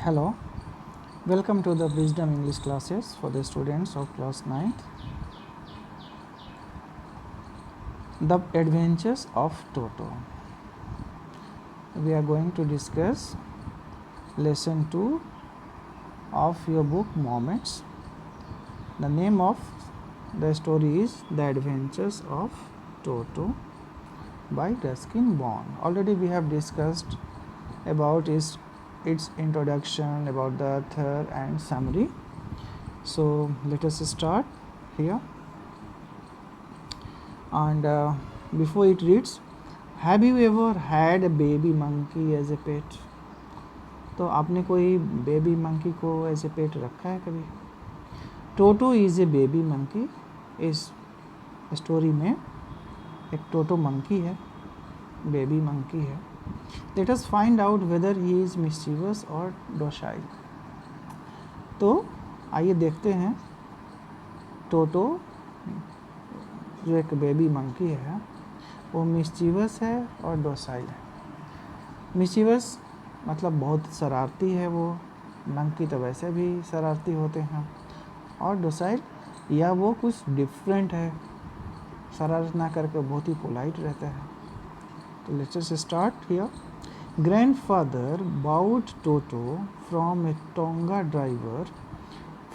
Hello, welcome to the Wisdom English classes for the students of class 9th. The Adventures of Toto. We are going to discuss lesson 2 of your book Moments. The name of the story is The Adventures of Toto by Ruskin Bond. Already we have discussed about its introduction, about the author and summary. So let us start here. And before it reads, have you ever had a baby monkey as a pet? तो आपने कोई baby monkey को as a पेट रखा है कभी? टोटो is a baby monkey. इस story में एक टोटो मंकी है, बेबी मंकी है. Let us find out whether he is mischievous और डोसाइल. तो आइए देखते हैं टोटो जो एक बेबी मंकी है वो मिस्चीवस है और डोसाइल है. मिस्चीवस मतलब बहुत शरारती है वो. मंकी तो वैसे भी शरारती होते हैं. और डोसाइल या वो कुछ डिफरेंट है, शरारत ना करके बहुत ही पोलाइट रहता है. तो let's just start here. Grandfather bought Toto from a tonga driver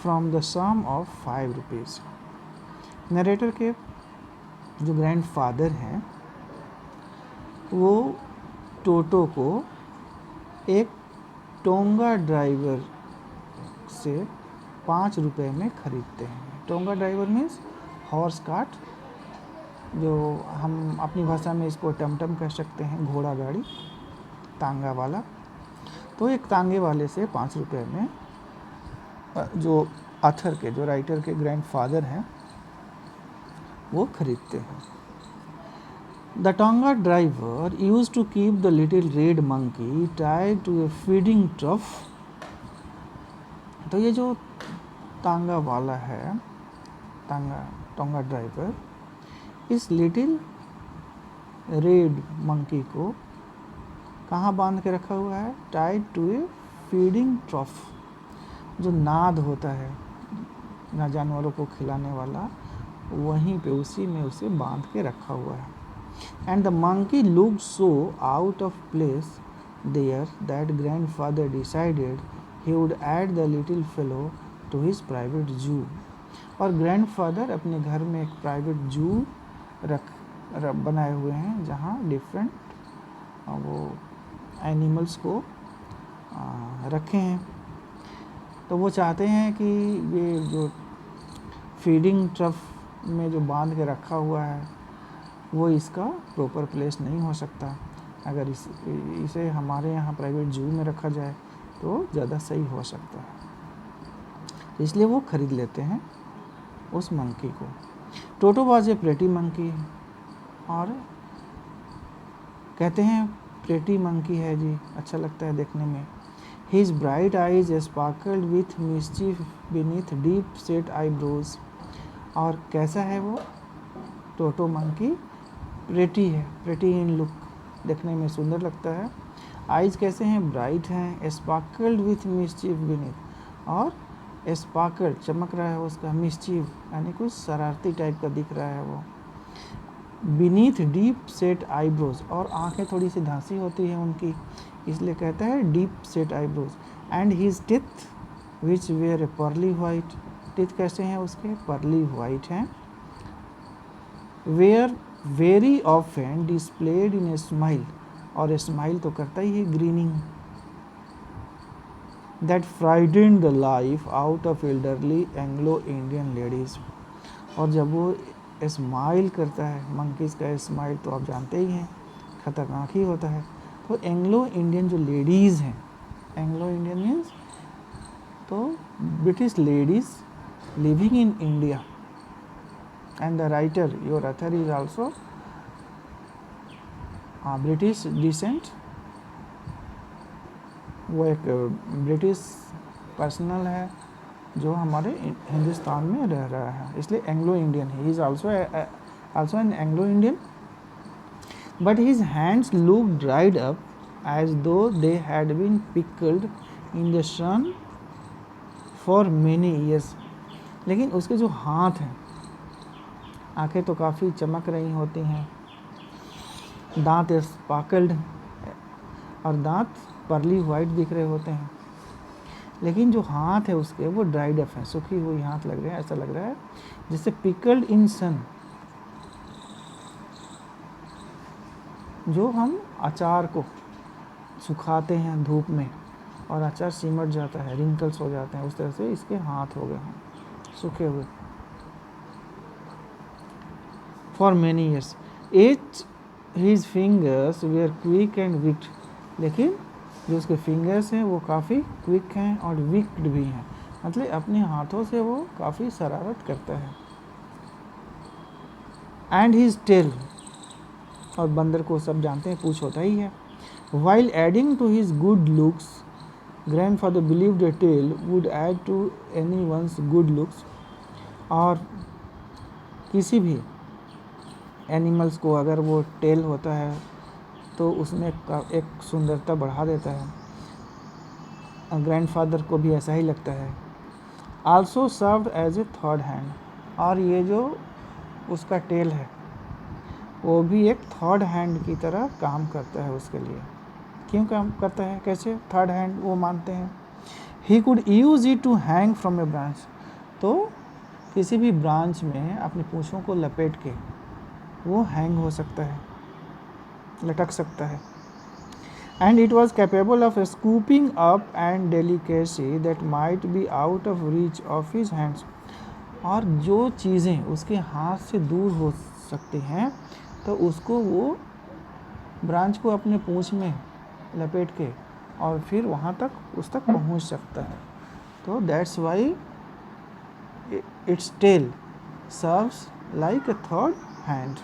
from the sum of 5 rupees. Narrator के जो ग्रैंडफादर हैं वो टोटो को एक टोंगा ड्राइवर से 5 रुपये में ख़रीदते हैं. Tonga driver means horse cart, जो हम अपनी भाषा में इसको टमटम कह सकते हैं, घोड़ा गाड़ी, तांगा वाला. तो एक तांगे वाले से 5 रुपये में जो ऑथर के, जो राइटर के ग्रैंडफादर हैं वो खरीदते हैं. The tonga driver used to keep the little red monkey tied to a feeding trough. तो ये जो तांगा वाला है, टोंगा ड्राइवर, इस लिटिल रेड मंकी को कहाँ बांध के रखा हुआ है? Tied to a feeding trough, जो नाद होता है ना जानवरों को खिलाने वाला, वहीं पे उसी में उसे बांध के रखा हुआ है. And the monkey looked so out of place there that grandfather decided he would add the little fellow to his private zoo. और ग्रैंडफादर अपने घर में एक प्राइवेट जू बनाए हुए हैं जहाँ डिफरेंट वो एनिमल्स को रखे हैं. तो वो चाहते हैं कि ये जो फीडिंग ट्रफ में जो बांध के रखा हुआ है वो इसका प्रॉपर प्लेस नहीं हो सकता. अगर इसे हमारे यहाँ प्राइवेट जू में रखा जाए तो ज़्यादा सही हो सकता है. इसलिए वो ख़रीद लेते हैं उस मंकी को. टोटो वाज ए प्रेटी मंकी. और कहते हैं प्रेटी मंकी है जी, अच्छा लगता है देखने में. His bright eyes sparkled with mischief beneath deep set eyebrows. और कैसा है वो टोटो मंकी? प्रेटी है, प्रेटी इन लुक, देखने में सुंदर लगता है. आइज कैसे हैं? ब्राइट हैं. स्पार्कल्ड विथ मिस्चीफ बीनीथ, और स्पार्कल चमक रहा है उसका, मिस्चीफ यानी कुछ शरारती टाइप का दिख रहा है वो. बीनीथ डीप सेट आईब्रोज, और आंखें थोड़ी सी धांसी होती है उनकी, इसलिए कहता है deep set eyebrows. And his teeth which were a pearly white. Teeth कैसे हैं उसके? पर्ली वाइट हैं. Were very often displayed in a smile, और स्माइल तो करता ही है, grinning, that frightened the life out of elderly Anglo Indian ladies. और जब वो स्माइल करता है, मंकीज का स्माइल तो आप जानते ही हैं खतरनाक ही होता है. तो एंग्लो इंडियन जो लेडीज़ हैं, एंग्लो इंडियन मीन्स तो British ladies living in India. And the writer, your author is also British descent. वो एक ब्रिटिश पर्सनल है जो हमारे हिंदुस्तान में रह रहा है, इसलिए एंग्लो इंडियन है. He is also an Anglo Indian. But his hands looked dried up as though they had been pickled in the sun for many years. लेकिन उसके जो हाथ हैं, आंखें तो काफ़ी चमक रही होती हैं, दांत स्पार्कल्ड और दांत पर्ली वाइट दिख रहे होते हैं, लेकिन जो हाथ है उसके वो ड्राइड अप है, सूखी हुई हाथ लग रहे हैं। ऐसा लग रहा है जैसे पिकल्ड इन सन, जो हम अचार को सुखाते हैं धूप में और अचार सिमट जाता है, रिंकल्स हो जाते हैं, उस तरह से इसके हाथ हो गए हैं सूखे हुए। For many years H his fingers were quick and wicked. लेकिन जो उसके फिंगर्स हैं वो काफ़ी क्विक हैं और विक्ड भी हैं, मतलब अपने हाथों से वो काफ़ी शरारत करता है। एंड हिज टेल, और बंदर को सब जानते हैं, पूछ होता ही है। While adding to his good looks, grandfather believed the tail would add to anyone's good looks. और किसी भी एनिमल्स को अगर वो टेल होता है तो उसमें एक सुंदरता बढ़ा देता है। ग्रैंडफादर को भी ऐसा ही लगता है। Also served as a third hand, और ये जो उसका टेल है वो भी एक थर्ड हैंड की तरह काम करता है उसके लिए। क्यों काम करता है, कैसे थर्ड हैंड वो मानते हैं? He could use it to hang from a branch, तो किसी भी ब्रांच में अपनी पूँछों को लपेट के वो हैंग हो सकता है, लटक सकता है। And it was capable of scooping up and delicacy that might be out of reach of his hands, और जो चीज़ें उसके हाथ से दूर हो सकती हैं तो उसको वो ब्रांच को अपने पूँछ में लपेट के और फिर वहाँ तक उस तक पहुँच सकता है। तो that's why its tail serves like a third hand.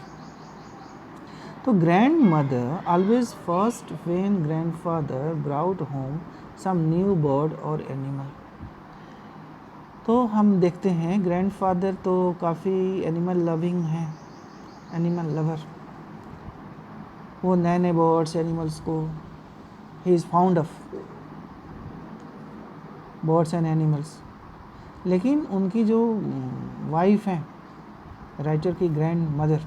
तो grandmother always first when grandfather brought home some new bird और एनिमल। तो हम देखते हैं ग्रैंडफादर तो काफ़ी एनिमल लविंग हैं, एनिमल लवर। वो नए नए बर्ड्स एनिमल्स को, he is fond of birds and animals. लेकिन उनकी जो वाइफ हैं राइटर की ग्रैंड मदर,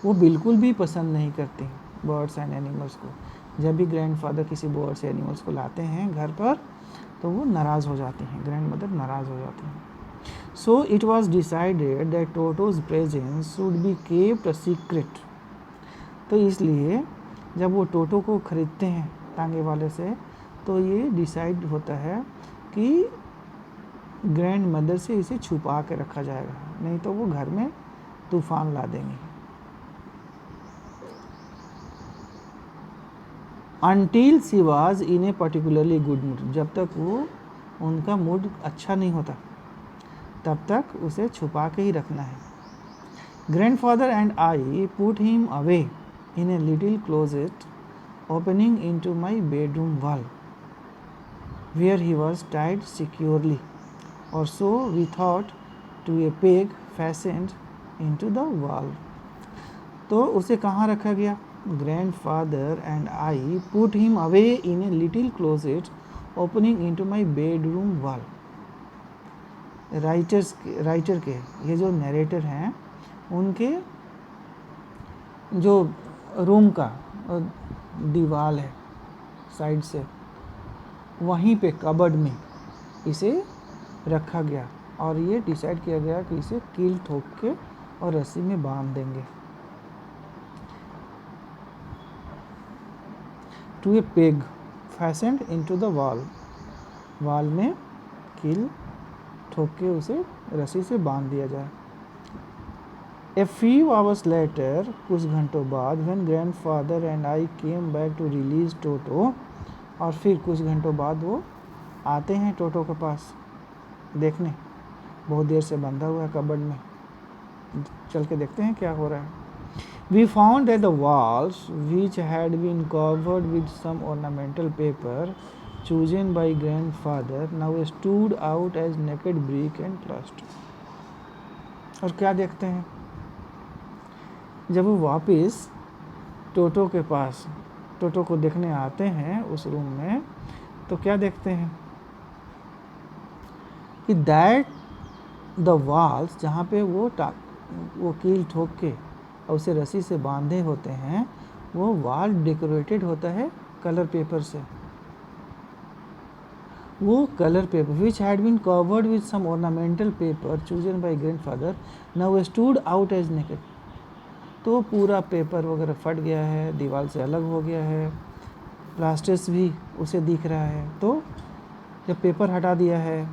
वो बिल्कुल भी पसंद नहीं करती बर्ड्स एंड एनिमल्स को। जब भी ग्रैंडफादर किसी बर्ड्स एनिमल्स को लाते हैं घर पर तो वो नाराज़ हो जाती हैं, ग्रैंड मदर नाराज़ हो जाती हैं। So it was decided that टोटोज presence should be kept a secret. तो इसलिए जब वो टोटो को ख़रीदते हैं टांगे वाले से, तो ये डिसाइड होता है कि ग्रैंड मदर से इसे छुपा के रखा जाएगा, नहीं तो वो घर में तूफान ला देंगे। Until she was in A particularly good mood, जब तक वो उनका मूड अच्छा नहीं होता तब तक उसे छुपा के ही रखना है। Grandfather and I put him away in a little closet opening into my bedroom wall where he was tied securely, और so we thought to a peg fastened into the wall. तो उसे कहाँ रखा गया? Grandfather and I put him away in a little closet opening into my bedroom wall. Writer के ये जो narrator हैं उनके जो रूम का दीवार है साइड से, वहीं पे कबर्ड में इसे रखा गया और ये डिसाइड किया गया कि इसे कील ठोक के और रस्सी में बांध देंगे। To a peg fastened into the wall, wall में कील ठोक के उसे रस्सी से बांध दिया जाए। ए फ्यू आवर्स लेटर, कुछ घंटों बाद, when grandfather and I came back to release Toto, और फिर कुछ घंटों बाद वो आते हैं टोटो के पास देखने, बहुत देर से बंधा हुआ है कबर्ड में, चल के देखते हैं क्या हो रहा है। We found that the walls, which had been covered with some ornamental paper chosen by grandfather, now stood out as naked brick and plaster. और क्या देखते हैं, जब वो वापस टोटो के पास टोटो को देखने आते हैं उस रूम में, तो क्या देखते हैं कि दैट द वॉल्स, जहाँ पे वो कील ठोक के और उसे रस्सी से बांधे होते हैं, वो वॉल डेकोरेटेड होता है कलर पेपर से। वो colour paper which had been covered with some ornamental paper chosen by grandfather now stood out as naked. तो पूरा पेपर वगैरह फट गया है, दीवार से अलग हो गया है, प्लास्टर्स भी उसे दिख रहा है। तो जब पेपर हटा दिया है,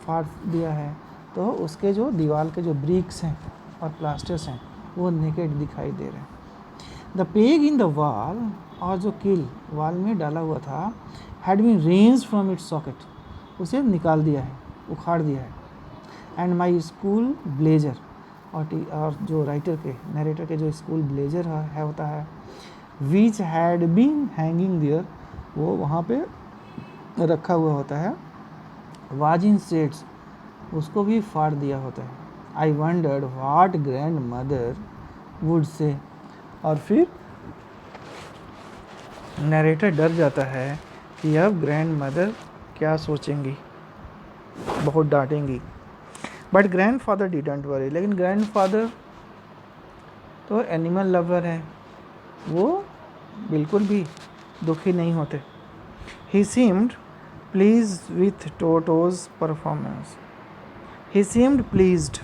फाड़ दिया है, तो उसके जो दीवार के जो ब्रिक्स हैं और प्लास्टर्स हैं वो नेकेड दिखाई दे रहे हैं। The peg in the wall, और जो कील वॉल में डाला हुआ था, had been wrenched from its socket, उसे निकाल दिया है, उखाड़ दिया है। एंड माई स्कूल ब्लेजर, और जो नरेटर के जो स्कूल ब्लेजर है होता है, which had been hanging there, वो वहाँ पे रखा हुआ होता है, वाज इन शेड्स, उसको भी फाड़ दिया होता है। आई wandered what grand mother would say, और फिर नरेटर डर जाता है कि अब ग्रैंड मदर क्या सोचेंगी, बहुत डांटेंगी। But grandfather didn't worry, लेकिन ग्रैंड फादर तो एनिमल लवर है, वो बिल्कुल भी दुखी नहीं होते। He seemed pleased with Toto's performance, he seemed pleased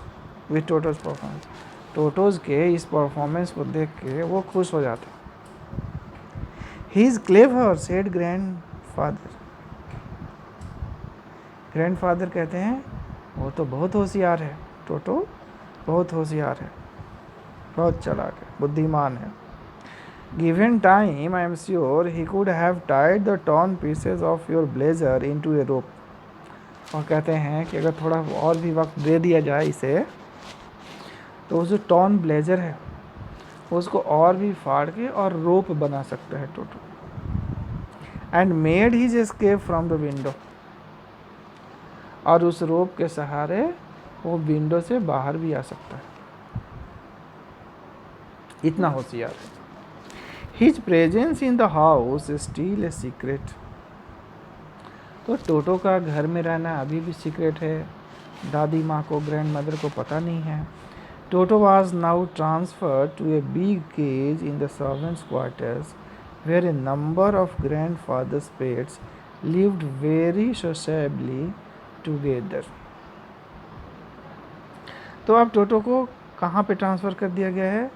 with Toto's performance, Toto's के इस परफॉर्मेंस को देख के वो खुश हो जाते। He is clever said grandfather, grandfather कहते हैं वो तो बहुत होशियार है, टोटो बहुत होशियार है, बहुत चालाक है, बुद्धिमान है। Given time I am sure he could have tied the torn pieces of your blazer into a rope, और कहते हैं कि अगर थोड़ा और भी वक्त दे दिया जाए इसे, तो वो जो टॉर्न ब्लेजर है उसको और भी फाड़ के और रोप बना सकता है Toto. And made his escape from the window, और उस रोप के सहारे वो विंडो से बाहर भी आ सकता है, इतना होशियार है। His presence in the house still a secret, तो टोटो का घर में रहना अभी भी सीक्रेट है, दादी माँ को, ग्रैंड मदर को पता नहीं है। टोटो was now transferred to a big cage in the servants' quarters, where a number of grandfather's pets lived very sociably together. तो अब टोटो को कहाँ पे ट्रांसफ़र कर दिया गया है?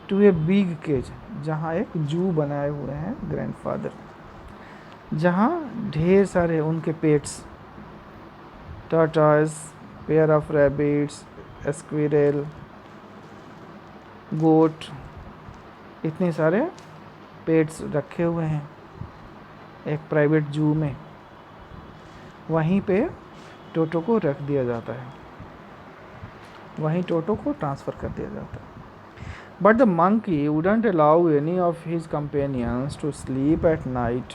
टू ए बिग केज, जहाँ एक जू बनाए हुए हैं ग्रैंडफादर, जहाँ ढेर सारे उनके pets, turtles, pair of rabbits, squirrel, goat, इतने सारे पेट्स रखे हुए हैं एक प्राइवेट जू में, वहीं पे टोटो को रख दिया जाता है, वहीं टोटो को ट्रांसफ़र कर दिया जाता है। But the monkey wouldn't allow any of his companions to sleep at night,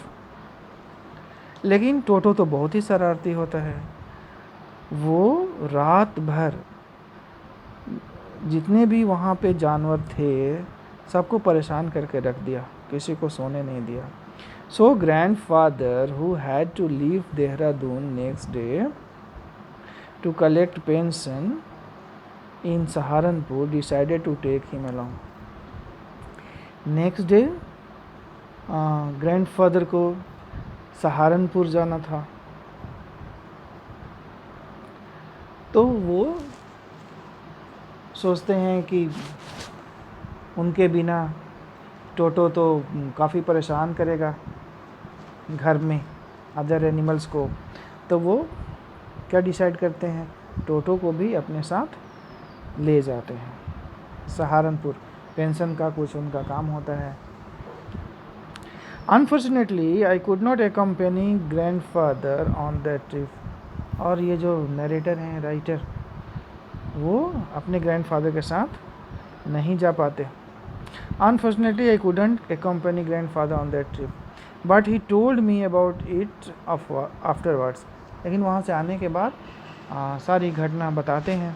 लेकिन टोटो तो बहुत ही शरारती होता है, वो रात भर जितने भी वहाँ पे जानवर थे सबको परेशान करके रख दिया, किसी को सोने नहीं दिया। So grandfather who had to leave Dehradun next day to collect pension in Saharanpur decided to take him along. Next day grandfather को सहारनपुर जाना था, तो वो सोचते हैं कि उनके बिना टोटो तो काफ़ी परेशान करेगा घर में अदर एनिमल्स को, तो वो क्या डिसाइड करते हैं, टोटो को भी अपने साथ ले जाते हैं सहारनपुर। पेंशन का कुछ उनका काम होता है। Unfortunately I could not accompany grandfather on that trip, और ये जो नरेटर हैं, राइटर, वो अपने ग्रैंडफादर के साथ नहीं जा पाते। Unfortunately I couldn't accompany grandfather on that trip, but he told me about it afterwards, लेकिन वहाँ से आने के बाद सारी घटना बताते हैं।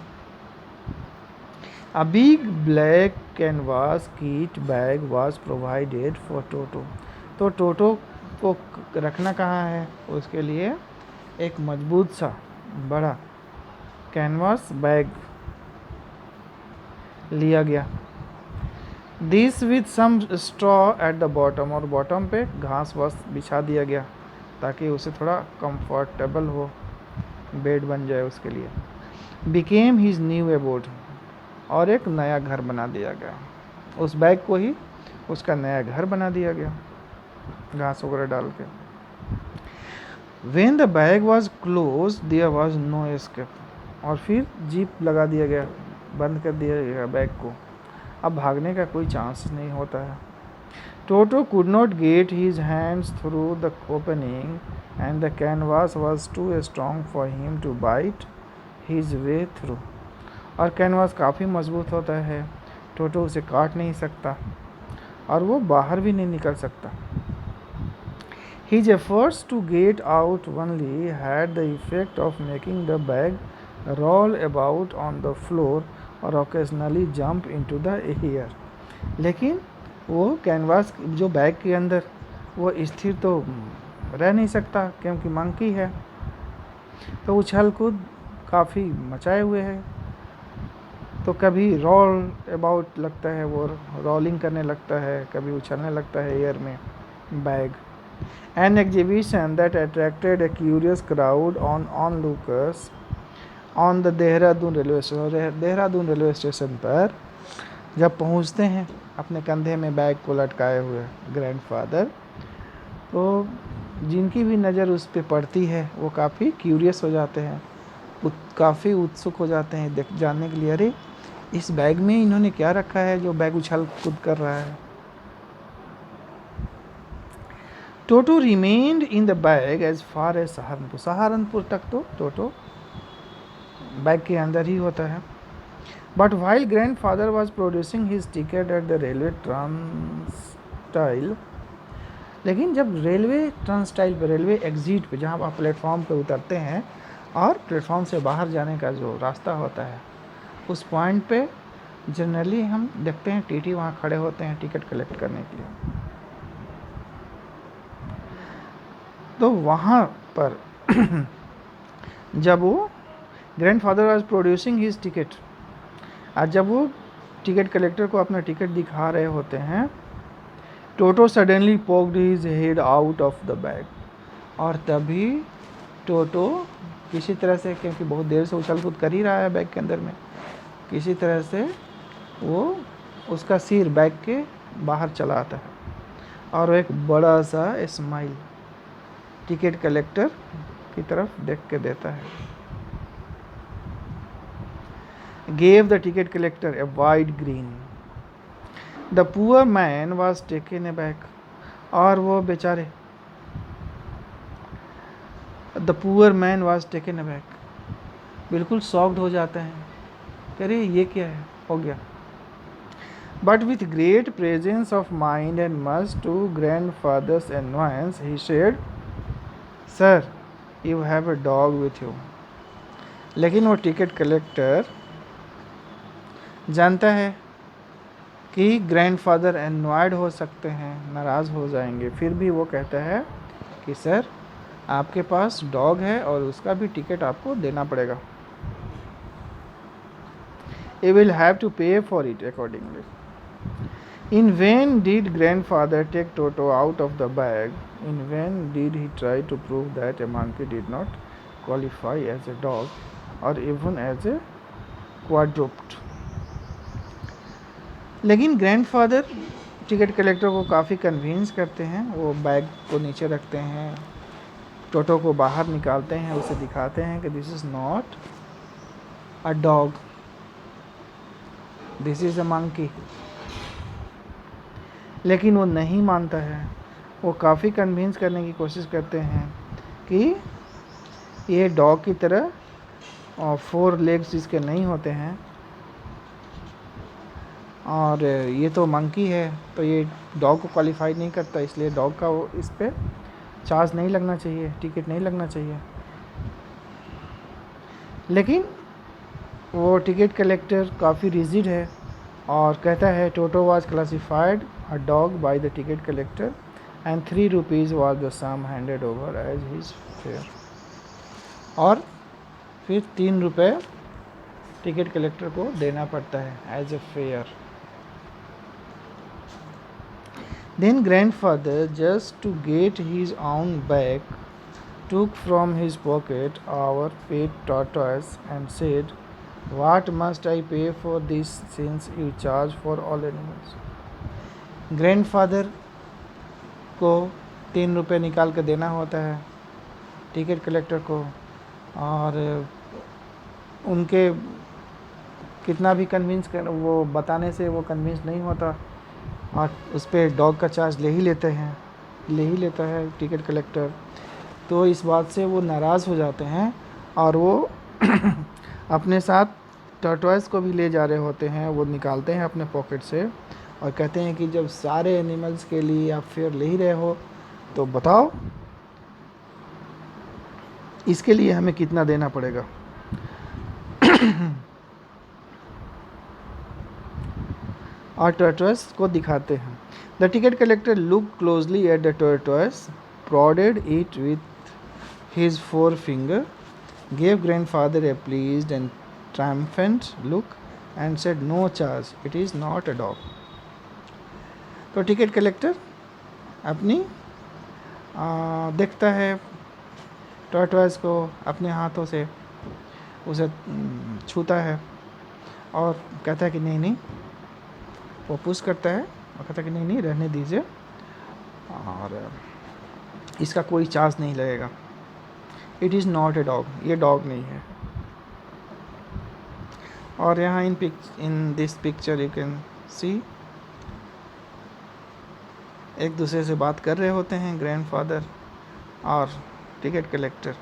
A big black canvas kit bag was provided for Toto, तो टोटो को रखना कहाँ है, उसके लिए एक मजबूत सा बड़ा कैनवास बैग लिया गया। This with some straw at the bottom, और बॉटम पे घास वास बिछा दिया गया ताकि उसे थोड़ा कंफर्टेबल हो, बेड बन जाए उसके लिए। बिकेम हिज न्यू एबोर्ड, और एक नया घर बना दिया गया, उस बैग को ही उसका नया घर बना दिया गया घास वगैरह डाल के। When the bag was closed, there was no escape, और फिर जीप लगा दिया गया, बंद कर दिया गया बैग को, अब भागने का कोई चांस नहीं होता है। Toto could not get his hands through the opening and the canvas was too strong for him to bite his way through, और कैनवास काफ़ी मजबूत होता है, टोटो उसे काट नहीं सकता और वो बाहर भी नहीं निकल सकता। His efforts to get out only had the effect of making the bag roll about on the floor or occasionally jump into the air, लेकिन वो कैनवास जो बैग के अंदर वो स्थिर तो रह नहीं सकता क्योंकि मंकी है, तो उछल कूद काफ़ी मचाए हुए है, तो कभी रोल अबाउट लगता है, वो रोलिंग करने लगता है, कभी उछलने लगता है एयर में bag. An exhibition that attracted a curious crowd on onlookers on the Dehradun railway station. Dehradun railway station पर जब पहुंचते हैं अपने कंधे में बैग को लटकाए हुए ग्रैंडफादर, तो जिनकी भी नज़र उस पर पड़ती है वो काफ़ी क्यूरियस हो जाते हैं, काफ़ी उत्सुक हो जाते हैं देख जानने के लिए, अरे इस बैग में इन्होंने क्या रखा है जो बैग उछल कूद कर रहा है। Toto remained in the bag as far as Saharanpur, Saharanpur तक तो टोटो बैग के अंदर ही होता है। But while grandfather was producing his ticket at the railway turnstile, लेकिन जब रेलवे ट्रांसटाइल पे, रेलवे एग्जिट पे, जहाँ आप प्लेटफॉर्म पे उतरते हैं और प्लेटफॉर्म से बाहर जाने का जो रास्ता होता है, उस पॉइंट पे जनरली हम देखते हैं टीटी वहाँ खड़े होते हैं टिकट कलेक्ट करने के लिए। तो वहाँ पर जब वो grandfather was producing his ticket, आज जब वो टिकट कलेक्टर को अपना टिकट दिखा रहे होते हैं, Toto suddenly poked his head out of the bag, और तभी टोटो किसी तरह से, क्योंकि बहुत देर से उछल कूद कर ही रहा है बैग के अंदर में, किसी तरह से वो उसका सिर बैग के बाहर चला आता है और एक बड़ा सा स्माइल टिकट कलेक्टर की तरफ देख के देता है। Gave the ticket collector a wide green, the poor man was taken a back, और वो बेचारे the poor man was taken a back बिल्कुल शॉक्ड हो जाते हैं, कह रहे ये क्या है, हो गया। But with great presence of mind and much to grandfather's annoyance he said, sir you have a dog with you. लेकिन वो टिकट कलेक्टर जानता है कि ग्रैंडफादर एनॉयड हो सकते हैं, नाराज़ हो जाएंगे, फिर भी वो कहता है कि सर आपके पास डॉग है और उसका भी टिकट आपको देना पड़ेगा, you will have to pay for it accordingly. In vain did grandfather take Toto out of the bag. In vain did he try to prove that a monkey did not qualify as a dog or even as a quadruped. लेकिन grandfather ticket collector को काफ़ी convince करते हैं, वो bag को नीचे रखते हैं, टोटो को बाहर निकालते हैं, उसे दिखाते हैं कि this is not a dog, this is a monkey. लेकिन वो नहीं मानता है, वो काफ़ी कन्विंस करने की कोशिश करते हैं कि ये डॉग की तरह 4 लेग्स इसके नहीं होते हैं और ये तो मंकी है, तो ये डॉग को क्वालिफाई नहीं करता, इसलिए डॉग का वो इस पर चार्ज नहीं लगना चाहिए, टिकट नहीं लगना चाहिए। लेकिन वो टिकट कलेक्टर काफ़ी रिजिड है और कहता है टोटो was classified a dog by the ticket collector and 3 rupees was the sum handed over as his fare. और फिर 3 रुपये टिकट कलेक्टर को देना पड़ता है as a fare. Then grandfather, just to get his own back, took from his pocket our pet tortoise and said, "What must I pay for this since you charge for all animals?" Grandfather को 3 रुपये निकाल कर देना होता है ticket collector को, और उनके कितना भी कन्विंस कर वो बताने से वो कन्विंस नहीं होता, और उस पर डॉग का चार्ज ले ही लेता है टिकट कलेक्टर. तो इस बात से वो नाराज़ हो जाते हैं और वो अपने साथ टर्टवाइस को भी ले जा रहे होते हैं. वो निकालते हैं अपने पॉकेट से और कहते हैं कि जब सारे एनिमल्स के लिए आप फेयर ले ही रहे हो तो बताओ इसके लिए हमें कितना देना पड़ेगा. और टर्टवाइस को दिखाते हैं. The ticket collector look closely at the tortoise, prodded it with his forefinger, gave grandfather a pleased and triumphant look and said, "No charge, it is not a dog." तो टिकट कलेक्टर अपनी देखता है टर्टवाइस को, अपने हाथों से उसे छूता है और कहता है कि नहीं, वो पुश करता है और कहता है कि नहीं रहने दीजिए और इसका कोई चार्ज नहीं लगेगा. It is not a dog, ये डॉग नहीं है. और यहाँ in this picture you can see एक दूसरे से बात कर रहे होते हैं ग्रैंडफादर और टिकट कलेक्टर,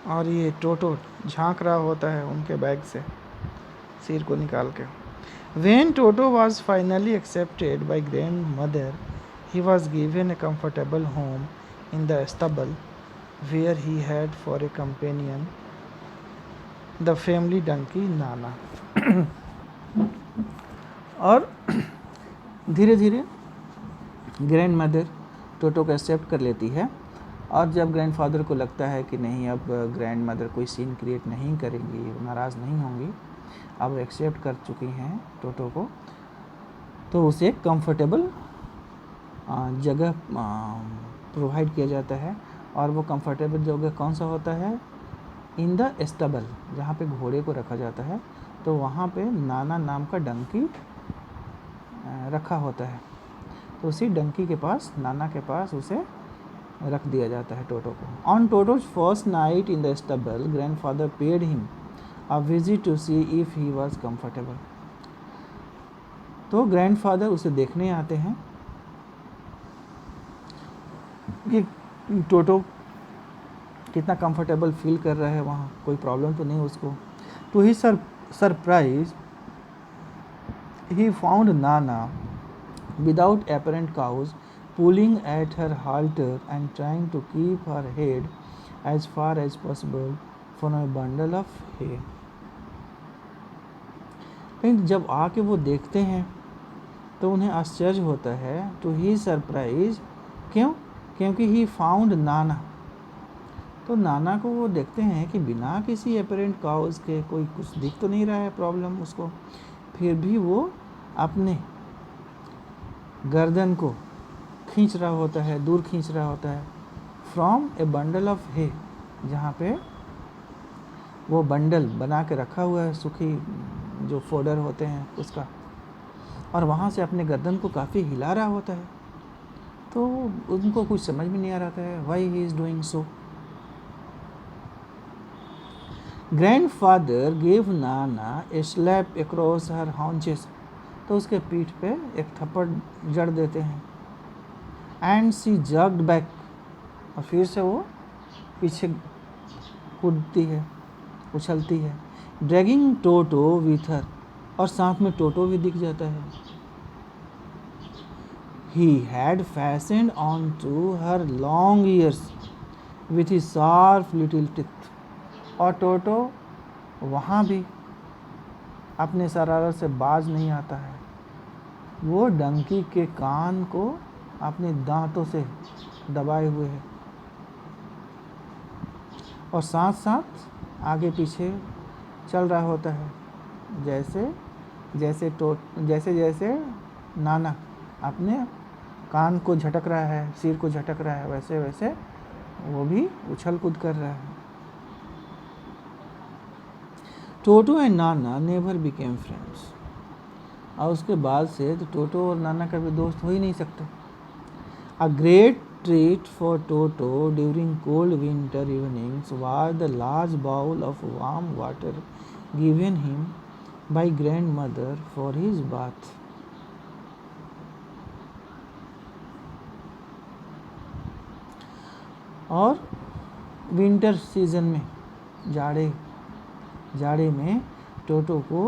और ये टोटो झांक रहा होता है उनके बैग से सिर को निकाल के. When Toto was finally accepted by grandmother, he was given a comfortable home in the stable where he had for a companion the family donkey Nana. और धीरे धीरे ग्रैंड मदर टोटो को एक्सेप्ट कर लेती है, और जब ग्रैंडफादर को लगता है कि नहीं अब ग्रैंड मदर कोई सीन क्रिएट नहीं करेंगी, नाराज़ नहीं होंगी, अब एक्सेप्ट कर चुकी हैं टोटो को, तो उसे कंफर्टेबल जगह प्रोवाइड किया जाता है. और वो कंफर्टेबल जगह कौन सा होता है? इन द एस्टेबल, जहाँ पे घोड़े को रखा जाता है. तो वहाँ पे नाना नाम का डंकी रखा होता है, तो उसी डंकी के पास, नाना के पास उसे रख दिया जाता है टोटो को. On टोटोज first night in the stable, grandfather paid him a visit to see if he was comfortable. तो ग्रैंडफादर उसे देखने आते हैं कि टोटो कितना कंफर्टेबल फील कर रहा है वहाँ, कोई प्रॉब्लम तो नहीं उसको. To his surprise he found नाना without apparent cause pulling at her halter and trying to keep her head as far as possible from a bundle of hay. लेकिन जब आके वो देखते हैं तो उन्हें आश्चर्य होता है. टू ही सरप्राइज, क्यों? क्योंकि ही फाउंड नाना. तो नाना को वो देखते हैं कि बिना किसी एपरेंट काउज के, कोई कुछ दिख तो नहीं रहा है प्रॉब्लम उसको, फिर भी वो अपने गर्दन को खींच रहा होता है, दूर खींच रहा होता है फ्रॉम ए बंडल ऑफ हे, जहाँ पे वो बंडल बना के रखा हुआ है, सूखी जो फोडर होते हैं उसका, और वहाँ से अपने गर्दन को काफ़ी हिला रहा होता है. तो उनको कुछ समझ में नहीं आ रहा है why he is doing so. Grandfather gave Nana A slab across her haunches. तो उसके पीठ पे एक थप्पड़ जड़ देते हैं. एंड सी जग्ड बैक, और फिर से वो पीछे कूदती है, उछलती है. ड्रैगिंग टोटो विथ हर, और साथ में टोटो भी दिख जाता है. He had fastened on to her long ears with his sharp little teeth. और टोटो वहाँ भी अपने शरारत से बाज नहीं आता है. वो डंकी के कान को अपने दांतों से दबाए हुए है और साथ साथ आगे पीछे चल रहा होता है, जैसे जैसे नाना अपने कान को झटक रहा है, सिर को झटक रहा है, वैसे वैसे वो भी उछल कूद कर रहा है। Toto and Nana never became friends. और उसके बाद से तो टोटो और नाना कभी दोस्त हो ही नहीं सकते। A great treat for Toto during cold winter evenings was the large bowl of warm water given him by grandmother for his bath. और विंटर सीजन में जाड़े में टोटो को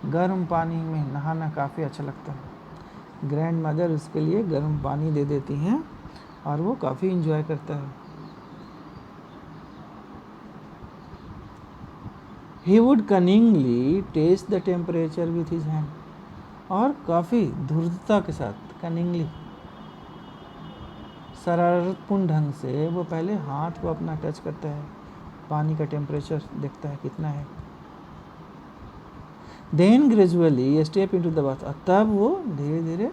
गर्म पानी में नहाना काफ़ी अच्छा लगता है। ग्रैंड मदर उसके लिए गर्म पानी दे देती हैं और वो काफ़ी इंजॉय करता है। He would cunningly taste the temperature with his hand. और काफ़ी धूर्तता के साथ कनिंगली शरारतपूर्ण ढंग से वो पहले हाथ को अपना टच करता है, पानी का टेम्परेचर देखता है कितना है। Then gradually step into the bath. तब वो धीरे धीरे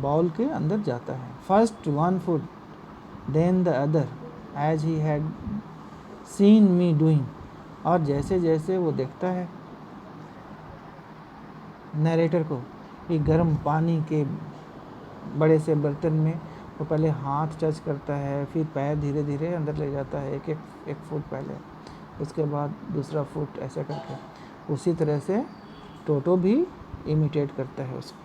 बाउल के अंदर जाता है। First one foot then the other as he had seen me doing. और जैसे जैसे वो देखता है नरेटर को कि गर्म पानी के बड़े से बर्तन में वो पहले हाथ टच करता है, फिर पैर धीरे धीरे अंदर ले जाता है, एक फुट पहले, उसके बाद दूसरा फुट, ऐसे करके उसी तरह से टोटो भी इमिटेट करता है उसको।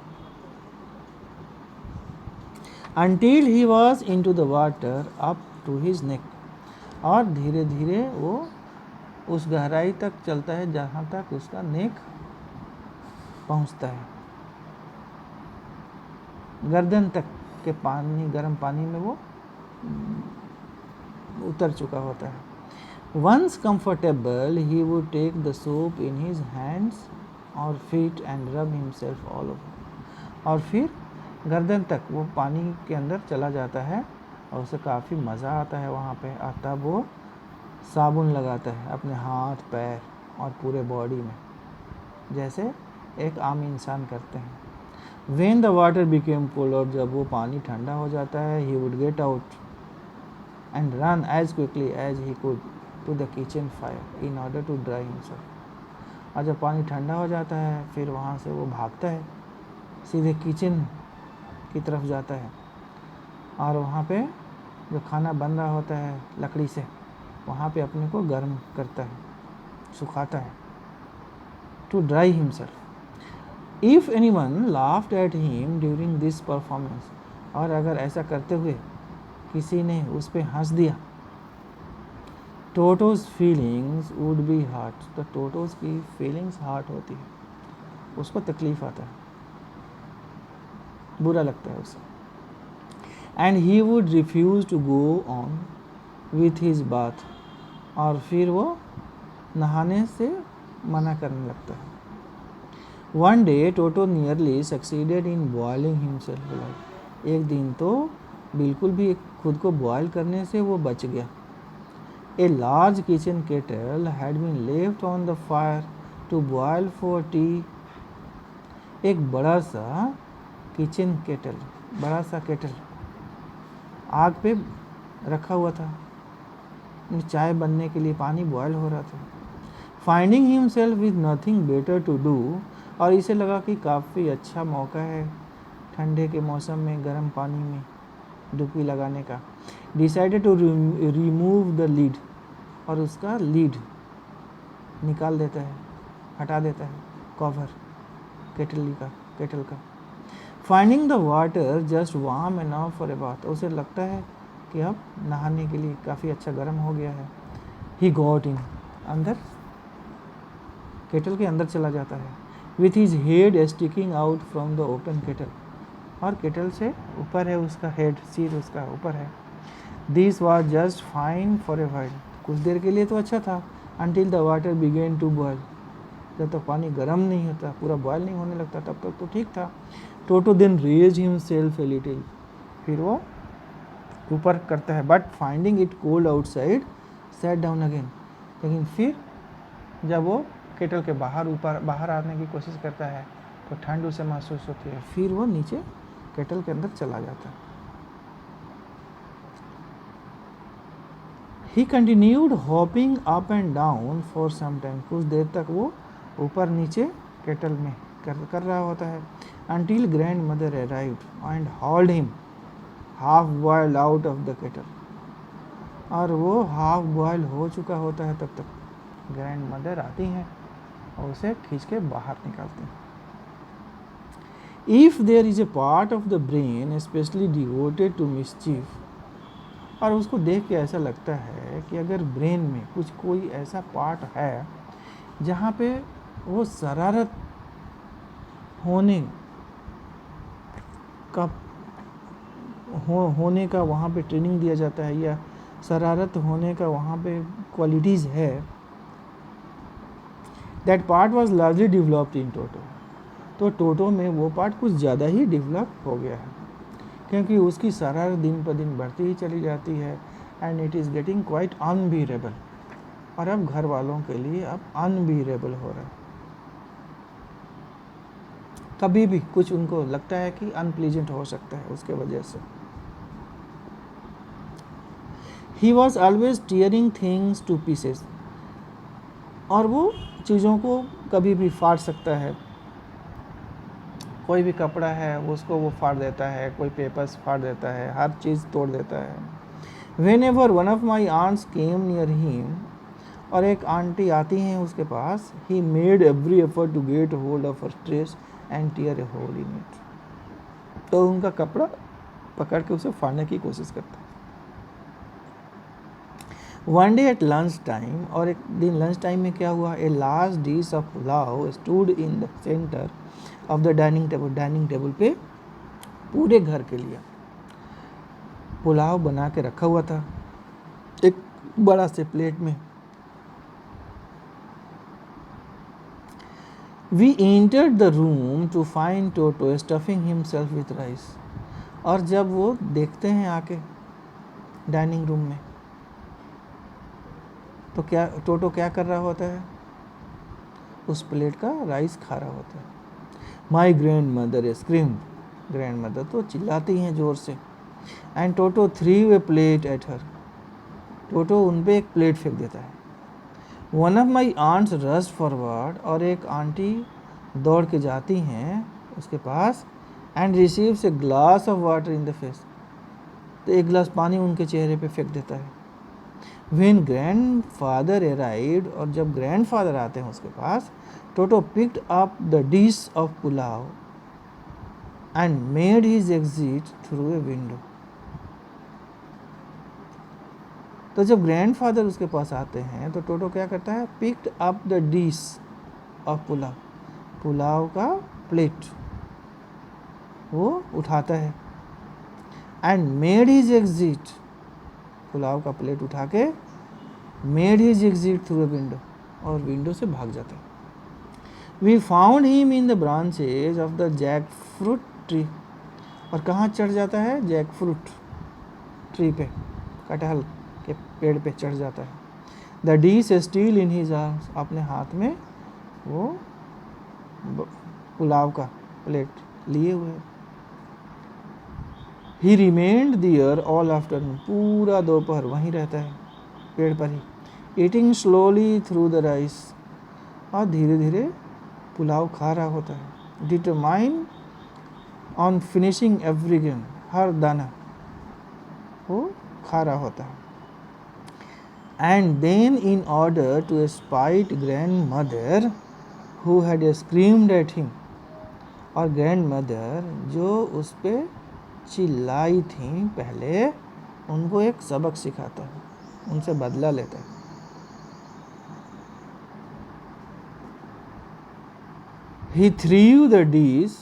Until he was into the water up to his neck। और धीरे धीरे वो उस गहराई तक चलता है जहाँ तक उसका नेक पहुँचता है, गर्दन तक के पानी, गर्म पानी में वो उतर चुका होता है। Once comfortable, he would take the soap in his hands or feet and rub himself all over। और फिर गर्दन तक वो पानी के अंदर चला जाता है और उसे काफ़ी मज़ा आता है वहाँ पे। और तब वो साबुन लगाता है अपने हाथ, पैर और पूरे बॉडी में, जैसे एक आम इंसान करते हैं। When the water became cold, और जब वो पानी ठंडा हो जाता है, he would get out and run as quickly as he could to the kitchen fire in order to dry himself। और जब पानी ठंडा हो जाता है फिर वहाँ से वो भागता है, सीधे किचन की तरफ जाता है और वहाँ पे जो खाना बन रहा होता है लकड़ी से, वहाँ पे अपने को गर्म करता है, सुखाता है, to dry himself. If anyone laughed at him during this performance. और अगर ऐसा करते हुए किसी ने उस पर हंस दिया, टोटोज फीलिंग्स वुड बी हार्ट। तो टोटोज की फीलिंग्स हार्ट होती है, उसको तकलीफ़ आता है, बुरा लगता है उसे। And he would refuse to go on with his bath. और फिर वो नहाने से मना करने लगता है। One day Toto nearly succeeded in boiling himself like. एक दिन तो बिल्कुल भी खुद को बॉयल करने से वो बच गया। A large kitchen kettle had been left on the fire to boil for tea. एक बड़ा सा किचन केटल, बड़ा सा केटल आग पे रखा हुआ था, चाय बनने के लिए पानी बॉयल हो रहा था। Finding himself with nothing better to do. और इसे लगा कि काफ़ी अच्छा मौका है ठंडे के मौसम में गर्म पानी में डुबकी लगाने का। Decided to remove the lid. और उसका लीड निकाल देता है, हटा देता है, कवर केटल का। Finding the water just warm enough for a bath. उसे लगता है कि अब नहाने के लिए काफ़ी अच्छा गर्म हो गया है। ही गॉट इन, अंदर केटल के अंदर चला जाता है। With his head sticking out from the open kettle. और केटल से ऊपर है उसका हेड, सिर उसका ऊपर है। This was just fine for a while. कुछ देर के लिए तो अच्छा था। Until the water began to boil. जब तक पानी गर्म नहीं होता, पूरा बॉयल नहीं होने लगता, तब तक तो ठीक था। Toto then raise himself a little, फिर वो ऊपर करता है, but finding it cold outside sat down again. लेकिन फिर जब वो केटल के बाहर आने की कोशिश करता है तो ठंड उसे महसूस होती है, फिर वो नीचे केटल के अंदर चला जाता है। He continued hopping up and down for some time, कुछ देर तक वो ऊपर नीचे केटल में कर रहा होता है। until grandmother arrived and hauled him half boiled out of the kettle, और वो हाफ बॉयल हो चुका होता है तब तक ग्रैंड मदर आती हैं और उसे खींच के बाहर निकालती हैं। If there is a part of the brain specially devoted to mischief, और उसको देख के ऐसा लगता है कि अगर ब्रेन में कोई ऐसा पार्ट है जहाँ पे वो शरारत होने का वहाँ पे ट्रेनिंग दिया जाता है, या शरारत होने का वहाँ पे क्वालिटीज़ है, that part was largely developed in Toto, तो टोटो में वो पार्ट कुछ ज़्यादा ही डेवलप हो गया है, क्योंकि उसकी शरारत दिन पर दिन बढ़ती ही चली जाती है, and it is getting quite unbearable, और अब घर वालों के लिए अब अनबीरेबल हो रहा है। कभी भी कुछ उनको लगता है कि अनप्लीजेंट हो सकता है उसके वजह से। He was always tearing things two pieces, और वो चीज़ों को कभी भी फाड़ सकता है, कोई भी कपड़ा है उसको वो फाड़ देता है, कोई पेपर्स फाड़ देता है, हर चीज़ तोड़ देता है। Whenever one of my aunts came near him, और एक आंटी आती हैं उसके पास, he made every effort to get hold of her dress and tear a hole in it, तो उनका कपड़ा पकड़ के उसे फाड़ने की कोशिश करता है। One day at lunch time, और एक दिन लंच टाइम में क्या हुआ, a large dish of pulao stood in the centre of the dining table पे पूरे घर के लिए पुलाव बना के रखा हुआ था एक बड़ा से प्लेट में। We entered the room to find Toto stuffing himself with rice, और जब वो देखते हैं आके डाइनिंग रूम में, तो क्या टोटो क्या कर रहा होता है, उस प्लेट का राइस खा रहा होता है। My grandmother screamed, grandmother तो चिल्लाती हैं ज़ोर से, and Toto threw a plate at her, Toto उन पे एक प्लेट फेंक देता है। One of my aunts rush forward, और एक आंटी दौड़ के जाती हैं उसके पास, and receives a glass of water in the face, तो एक गिलास पानी उनके चेहरे पे फेंक देता है। व्हेन ग्रैंड फादर अराइव्ड, और जब ग्रैंड फादर आते हैं उसके पास, Toto picked up the dish of pulao and made his exit through a window, तो जब ग्रैंड फादर उसके पास आते हैं तो टोटो क्या करता है, picked up the dish of pulao, pulao का प्लेट वो उठाता है, and made his exit, pulao का प्लेट उठा के made his exit through a window, और विंडो से भाग जाता है। We found him in the branches of the jackfruit tree, और कहाँ चढ़ जाता है, जैक फ्रूट ट्री पे, कटहल के पेड़ पे चढ़ जाता है। The dish still in his arms, अपने हाथ में वो पुलाव का प्लेट लिए हुए। He remained there all afternoon, पूरा दोपहर वहीं रहता है पेड़ पर ही, eating slowly through the rice, और धीरे धीरे पुलाव खा रहा होता है। Determined on finishing every grain, हर दाना वो खा रहा होता है। And then in order to spite grandmother who had screamed at him, और ग्रैंड मदर जो उस पर चिल्लाई थी पहले, उनको एक सबक सिखाता है, उनसे बदला लेता है। He threw the dish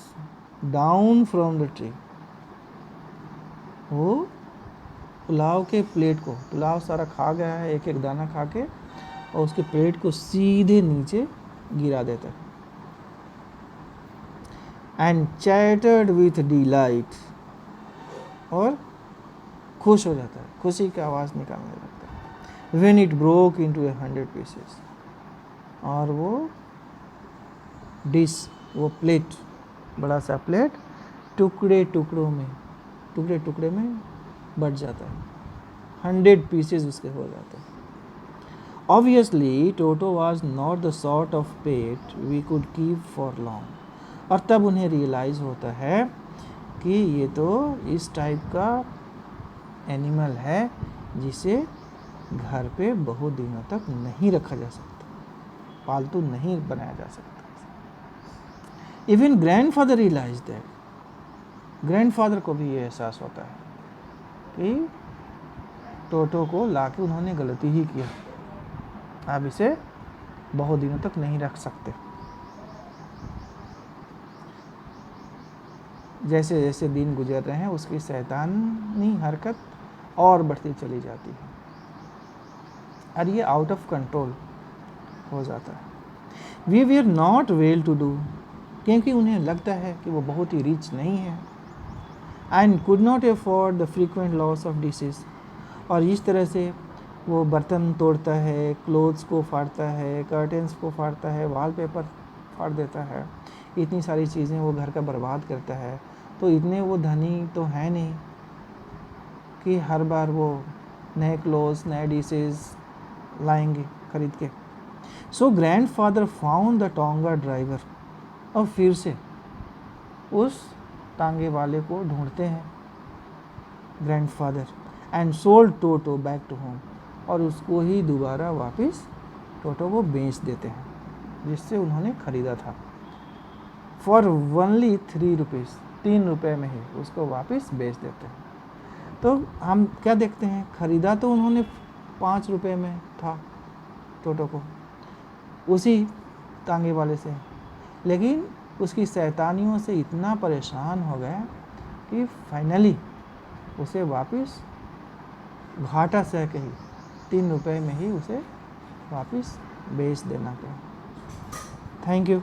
down from the tree, वो पुलाव के प्लेट को, पुलाव सारा खा गया है एक एक दाना खा के, और उसके प्लेट को सीधे नीचे गिरा देता है। एंड चैटर्ड विथ डिलाइट, और खुश हो जाता है, खुशी की आवाज़ निकालने लगता है। When it broke into 100 pieces, और वो डिश, वो प्लेट, बड़ा सा प्लेट टुकड़े टुकड़े में बट जाता है। 100 पीसेस उसके हो जाते हैं। Obviously Toto was not the sort of pet we could keep for long. और तब उन्हें रियलाइज़ होता है कि ये तो इस टाइप का एनिमल है जिसे घर पे बहुत दिनों तक नहीं रखा जा सकता, पालतू नहीं बनाया जा सकता। Even grandfather realise that, grandfather को भी ये एहसास होता है कि टोटो को लाके उन्होंने गलती ही किया, आप इसे बहुत दिनों तक नहीं रख सकते। जैसे जैसे दिन गुजर रहे हैं उसकी शैतानी हरकत और बढ़ती चली जाती है और ये आउट ऑफ कंट्रोल हो जाता है। We were not well to do, क्योंकि उन्हें लगता है कि वो बहुत ही रिच नहीं है, and could not afford the frequent loss of dishes, और इस तरह से वो बर्तन तोड़ता है, क्लोथ्स को फाड़ता है, कर्टेंस को फाड़ता है, वॉलपेपर फाड़ देता है, इतनी सारी चीज़ें वो घर का बर्बाद करता है। तो इतने वो धनी तो है नहीं कि हर बार वो नए क्लोथ्स, नए डिशेस लाएंगे खरीद के। So grandfather found the tonga driver, और फिर से उस टांगे वाले को ढूंढते हैं grandfather, and sold Toto back to home, और उसको ही दोबारा वापस टोटो को बेच देते हैं जिससे उन्होंने ख़रीदा था। फॉर ओनली 3 रुपीज़, 3 रुपये में ही उसको वापस बेच देते हैं। तो हम क्या देखते हैं, ख़रीदा तो उन्होंने 5 रुपये में था टोटो को उसी टांगे वाले से, लेकिन उसकी शैतानियों से इतना परेशान हो गया कि फाइनली उसे वापस घाटा सह के ही 3 रुपये में ही उसे वापस बेच देना पड़ा। Thank you.